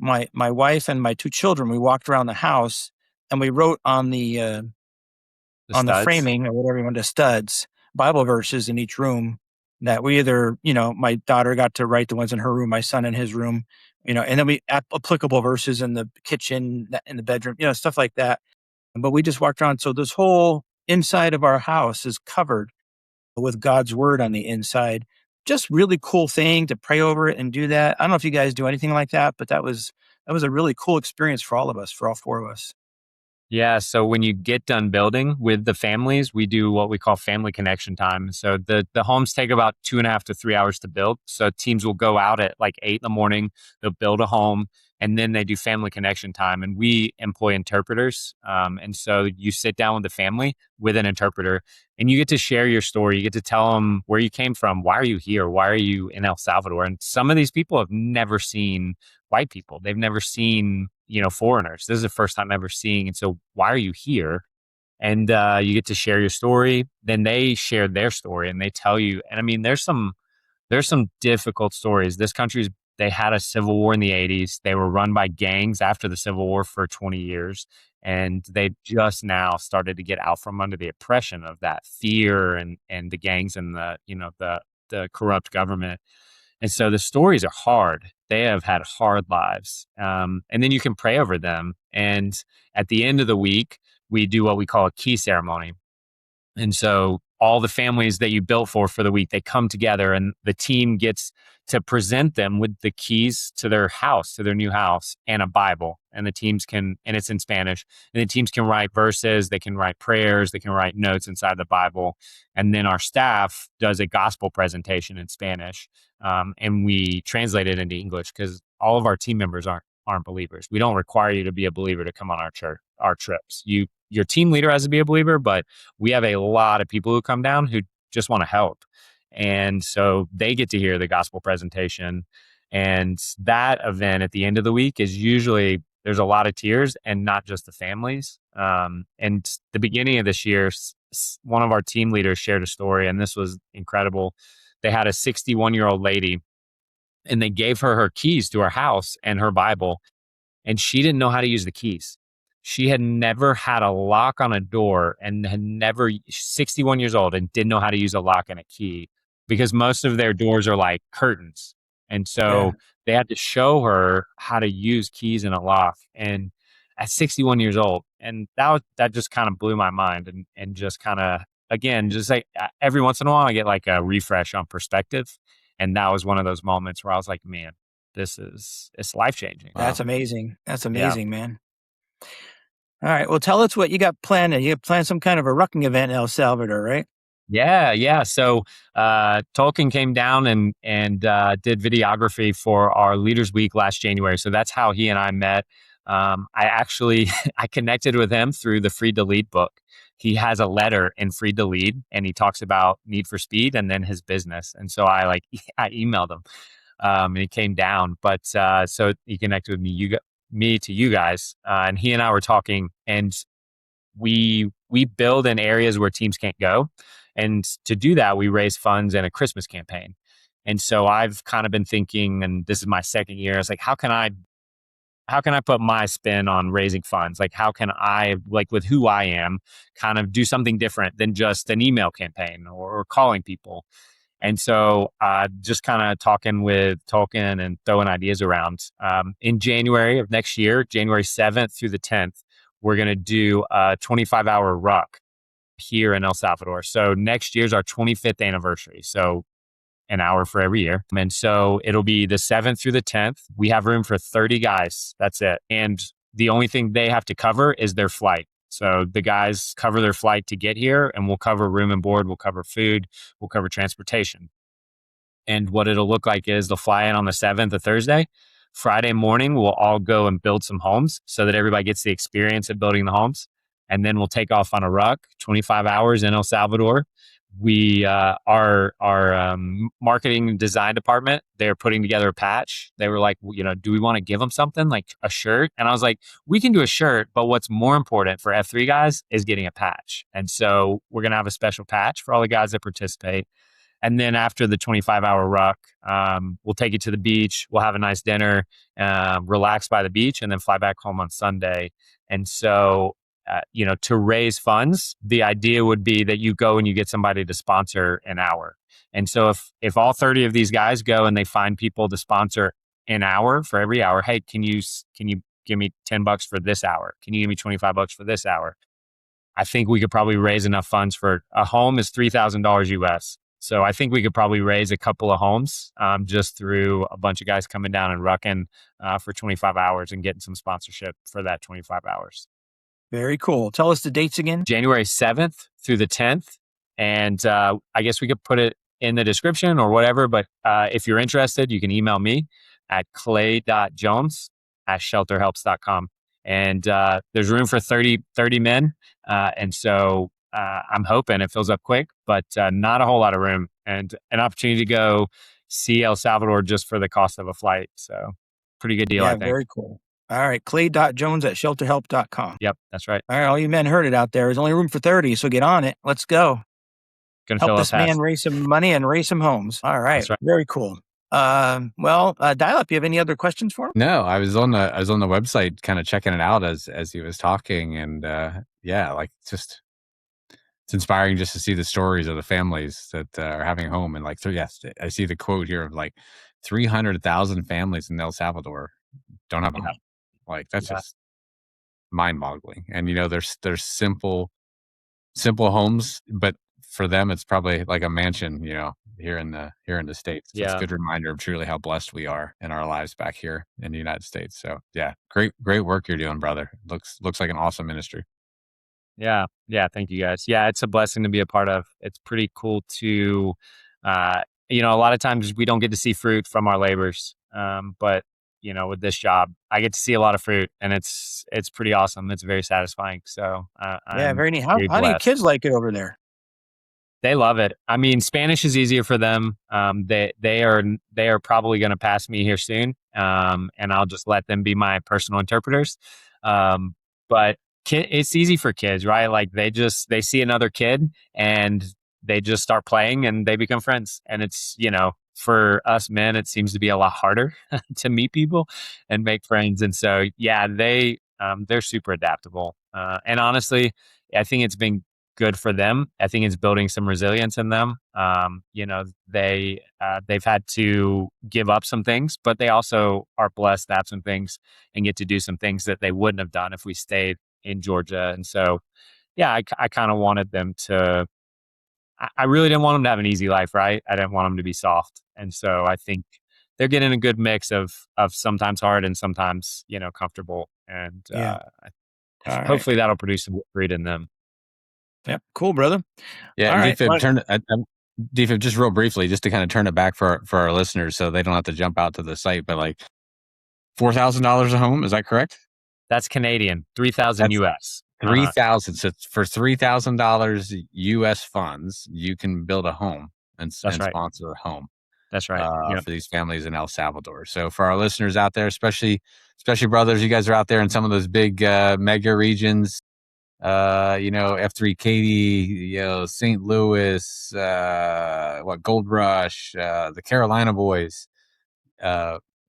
My wife and my 2 children, we walked around the house and we wrote on the
The studs.
framing or whatever you want, the studs, Bible verses in each room that we either, my daughter got to write the ones in her room, my son in his room, and then we applicable verses in the kitchen, in the bedroom, stuff like that. But we just walked around. So this whole inside of our house is covered with God's word on the inside. Just really cool thing to pray over it and do that. I don't know if you guys do anything like that, but that was a really cool experience for all of us, for all 4 of us.
Yeah. So when you get done building with the families, we do what we call family connection time. So the homes take about 2.5 to 3 hours to build. So teams will go out at like 8 in the morning, they'll build a home, and then they do family connection time. And we employ interpreters. And so you sit down with the family with an interpreter, and you get to share your story. You get to tell them where you came from. Why are you here? Why are you in El Salvador? And some of these people have never seen white people. They've never seen, foreigners. This is the first time ever seeing. And so why are you here? And you get to share your story. Then they share their story and they tell you. And I mean, there's some difficult stories. They had a civil war in the 80s. They were run by gangs after the Civil War for 20 years. And they just now started to get out from under the oppression of that fear and the gangs and the corrupt government. And so the stories are hard. They have had hard lives. And then you can pray over them. And at the end of the week, we do what we call a key ceremony. And so all the families that you built for the week, they come together, and the team gets to present them with the keys to their house, to their new house, and a Bible. And and it's in Spanish, and the teams can write verses, they can write prayers, they can write notes inside the Bible. And then our staff does a gospel presentation in Spanish. And we translate it into English, because all of our team members aren't believers. We don't require you to be a believer to come on our trips. Your team leader has to be a believer, but we have a lot of people who come down who just want to help. And so they get to hear the gospel presentation. And that event at the end of the week is usually, there's a lot of tears, and not just the families. And the beginning of this year, one of our team leaders shared a story, and this was incredible. They had a 61-year-old lady, and they gave her keys to her house and her Bible, and she didn't know how to use the keys. She had never had a lock on a door, and 61 years old, and didn't know how to use a lock and a key, because most of their doors are like curtains. And
Yeah.
so they had to show her how to use keys in a lock. And at 61 years old, and that just kind of blew my mind, and just kind of, again, just like every once in a while I get like a refresh on perspective. And that was one of those moments where I was like, man, it's life changing.
That's
Wow.
amazing. That's
Yeah.
amazing, man. All right. Well, tell us what you got planned. You planned some kind of a rucking event in El Salvador, right?
Yeah. So Tolkien came down and did videography for our Leaders Week last January. So that's how he and I met. I actually I connected with him through the Free to Lead book. He has a letter in Free to Lead, and he talks about Need for Speed and then his business. And so I emailed him, and he came down. But so he connected with me to you guys, and he and I were talking, and we build in areas where teams can't go, and to do that we raise funds in a Christmas campaign. And so I've kind of been thinking, and this is my second year, it's like, how can I put my spin on raising funds? Like, how can I, like, with who I am, kind of do something different than just an email campaign or calling people? And so just kind of talking with Tolkien and throwing ideas around. In January of next year, January 7th through the 10th, we're going to do a 25-hour ruck here in El Salvador. So next year's our 25th anniversary. So an hour for every year. And so it'll be the 7th through the 10th. We have room for 30 guys. That's it. And the only thing they have to cover is their flight. So the guys cover their flight to get here, and we'll cover room and board, we'll cover food, we'll cover transportation. And what it'll look like is they'll fly in on the 7th, a Thursday. Friday morning, we'll all go and build some homes so that everybody gets the experience of building the homes. And then we'll take off on a ruck, 25 hours in El Salvador. We, our marketing and design department, they're putting together a patch. They were like, do we want to give them something like a shirt? And I was like, we can do a shirt, but what's more important for F3 guys is getting a patch. And so we're going to have a special patch for all the guys that participate. And then after the 25-hour ruck, we'll take you to the beach. We'll have a nice dinner, relax by the beach, and then fly back home on Sunday. And so, to raise funds, the idea would be that you go and you get somebody to sponsor an hour. And so if all 30 of these guys go and they find people to sponsor an hour for every hour, hey, can you give me $10 for this hour? Can you give me $25 for this hour? I think we could probably raise enough funds for a home is $3,000 US. So I think we could probably raise a couple of homes just through a bunch of guys coming down and rucking for 25 hours and getting some sponsorship for that 25 hours.
Very cool. Tell us the dates again.
January 7th through the 10th. And I guess we could put it in the description or whatever. But if you're interested, you can email me at clay.jones@shelterhelps.com. And there's room for 30 men. And so I'm hoping it fills up quick, but not a whole lot of room, and an opportunity to go see El Salvador just for the cost of a flight. So pretty good deal, I
Yeah,
think.
very cool. All right. Clay.jones@shelterhelp.com.
Yep, that's right.
All right. All you men heard it out there. There's only room for 30, so get on it. Let's go.
Gonna
Help
fill up
this man
fast.
raise some money and raise some homes. All right.
That's right.
Very cool. Dial Up, you have any other questions for him?
No, I was on the website kind of checking it out as he was talking, and like it's inspiring just to see the stories of the families that are having a home. And like, so yes, I see the quote here of like 300,000 families in El Salvador don't have a home. Like that's just mind-boggling. And there's simple homes, but for them it's probably like a mansion, here in the States. So it's a good reminder of truly how blessed we are in our lives back here in the United States. So yeah, great work you're doing, brother. Looks like an awesome ministry.
Yeah. Thank you guys. Yeah, it's a blessing to be a part of. It's pretty cool to, a lot of times we don't get to see fruit from our labors. But with this job, I get to see a lot of fruit, and it's pretty awesome. It's very satisfying. So I'm
very neat. How
very
do your
blessed.
kids like it over there?
They love it. I mean, Spanish is easier for them. They are probably going to pass me here soon, and I'll just let them be my personal interpreters. But it's easy for kids, right? Like they see another kid and they just start playing and they become friends. And it's for us men, it seems to be a lot harder to meet people and make friends. And so they're super adaptable. And honestly, I think it's been good for them. I think it's building some resilience in them. They've had to give up some things, but they also are blessed to have some things and get to do some things that they wouldn't have done if we stayed in Georgia. And so, yeah, I kind of wanted them to. I really didn't want them to have an easy life, right? I didn't want them to be soft, and so I think they're getting a good mix of sometimes hard and sometimes comfortable, and
Yeah. All right.
hopefully that'll produce some greed in them.
Yeah. Cool, brother.
Yeah,
All right.
Defib, just real briefly, just to kind of turn it back for our listeners, so they don't have to jump out to the site. But like $4,000 a home, is that correct?
That's Canadian, 3,000 US.
3,000. So for $3,000 US funds, you can build a home and
right.
sponsor a home.
That's right.
For these families in El Salvador. So for our listeners out there, especially brothers, you guys are out there in some of those big mega regions. F3 Katy, St. Louis, Gold Rush, the Carolina boys.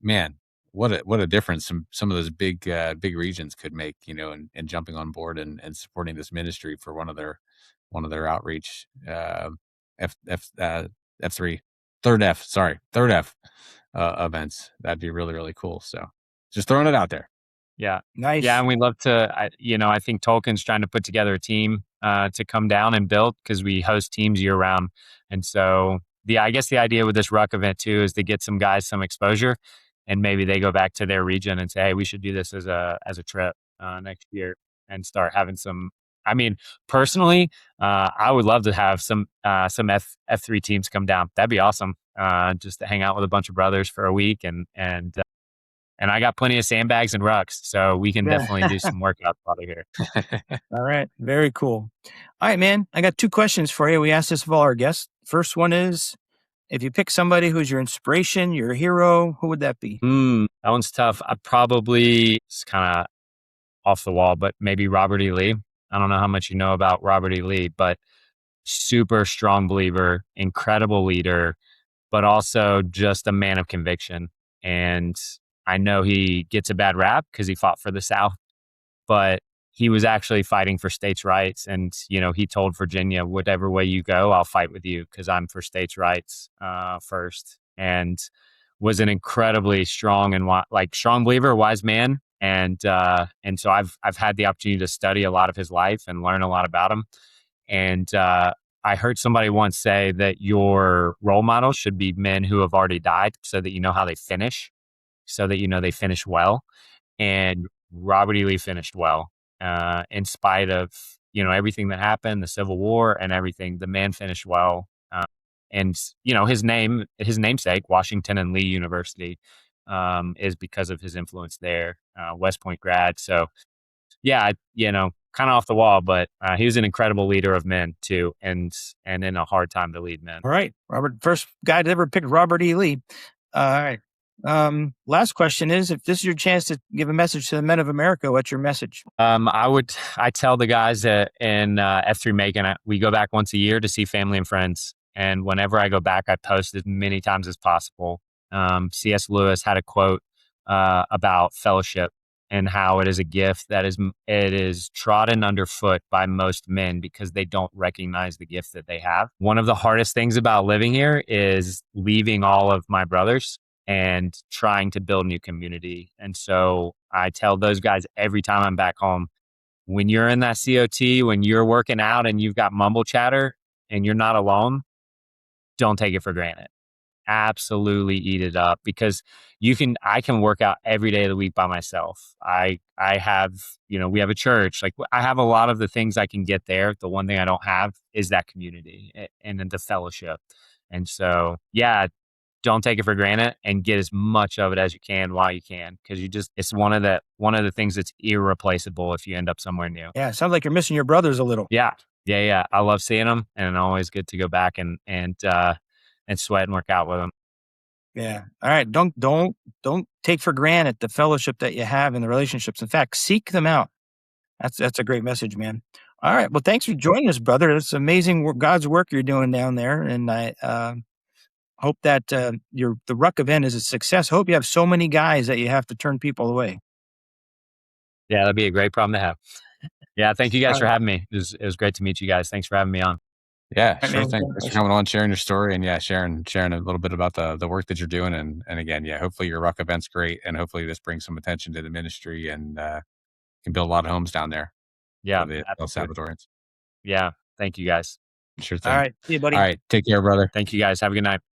Man, what a difference some of those big regions could make, in jumping on board and supporting this ministry for one of their outreach F3 third F events. That'd be really, really cool. So just throwing it out there.
Yeah.
Nice.
Yeah. And we'd love to, I think Tolkien's trying to put together a team to come down and build, because we host teams year round. And so I guess the idea with this ruck event too is to get some guys some exposure, and maybe they go back to their region and say, hey, we should do this as a trip next year and start having some. I mean, personally, I would love to have some F3 teams come down. That'd be awesome. Just to hang out with a bunch of brothers for a week, and I got plenty of sandbags and rucks, so we can definitely do some workouts while they're here.
All right. Very cool. All right, man. I got 2 questions for you. We asked this of all our guests. First one is, if you pick somebody who's your inspiration, your hero, who would that be?
That one's tough. It's kind of off the wall, but maybe Robert E. Lee. I don't know how much you know about Robert E. Lee, but super strong believer, incredible leader, but also just a man of conviction. And I know he gets a bad rap because he fought for the South, but he was actually fighting for states' rights. And, he told Virginia, whatever way you go, I'll fight with you because I'm for states' rights first. And was an incredibly strong and strong believer, wise man. And so I've had the opportunity to study a lot of his life and learn a lot about him. And I heard somebody once say that your role models should be men who have already died, so that you know how they finish, so that they finish well. And Robert E. Lee finished well, in spite of everything that happened, the Civil War and everything. The man finished well, and his namesake, Washington and Lee University, is because of his influence there. West Point grad. So yeah, kind of off the wall, but he was an incredible leader of men too, and in a hard time to lead men.
All right, Robert, first guy to ever pick Robert E. Lee. All right. Last question is, if this is your chance to give a message to the men of America, what's your message?
I tell the guys in F3 Macon, we go back once a year to see family and friends. And whenever I go back, I post as many times as possible. C.S. Lewis had a quote about fellowship and how it is a gift that is trodden underfoot by most men because they don't recognize the gift that they have. One of the hardest things about living here is leaving all of my brothers and trying to build new community. And so I tell those guys every time I'm back home, when you're in that COT, when you're working out and you've got mumble chatter and you're not alone, don't take it for granted. Absolutely eat it up, because I can work out every day of the week by myself. I have, we have a church. Like, I have a lot of the things I can get there. The one thing I don't have is that community and the fellowship. And so, yeah, don't take it for granted and get as much of it as you can while you can, because it's one of the things that's irreplaceable if you end up somewhere new.
Yeah, it sounds like you're missing your brothers a little.
Yeah. I love seeing them, and always good to go back and sweat and work out with them.
Yeah. All right. Don't take for granted the fellowship that you have in the relationships. In fact, seek them out. That's a great message, man. All right. Well, thanks for joining us, brother. It's amazing God's work you're doing down there, and I hope that the Ruck event is a success. Hope you have so many guys that you have to turn people away.
Yeah, that'd be a great problem to have. Yeah, thank you guys
All
for
right.
having me. It was great to meet you guys. Thanks for having me on.
Yeah,
I
sure
mean,
thing. Thanks for coming on, sharing your story, and sharing a little bit about the work that you're doing, and again, hopefully your ruck event's great, and hopefully this brings some attention to the ministry, and can build a lot of homes down there
Yeah,
for the El
absolutely.
Salvadorans.
Yeah, thank you guys.
Sure
all
thing.
right. See you, buddy.
All right, take care, brother.
Thank you guys. Have a good night.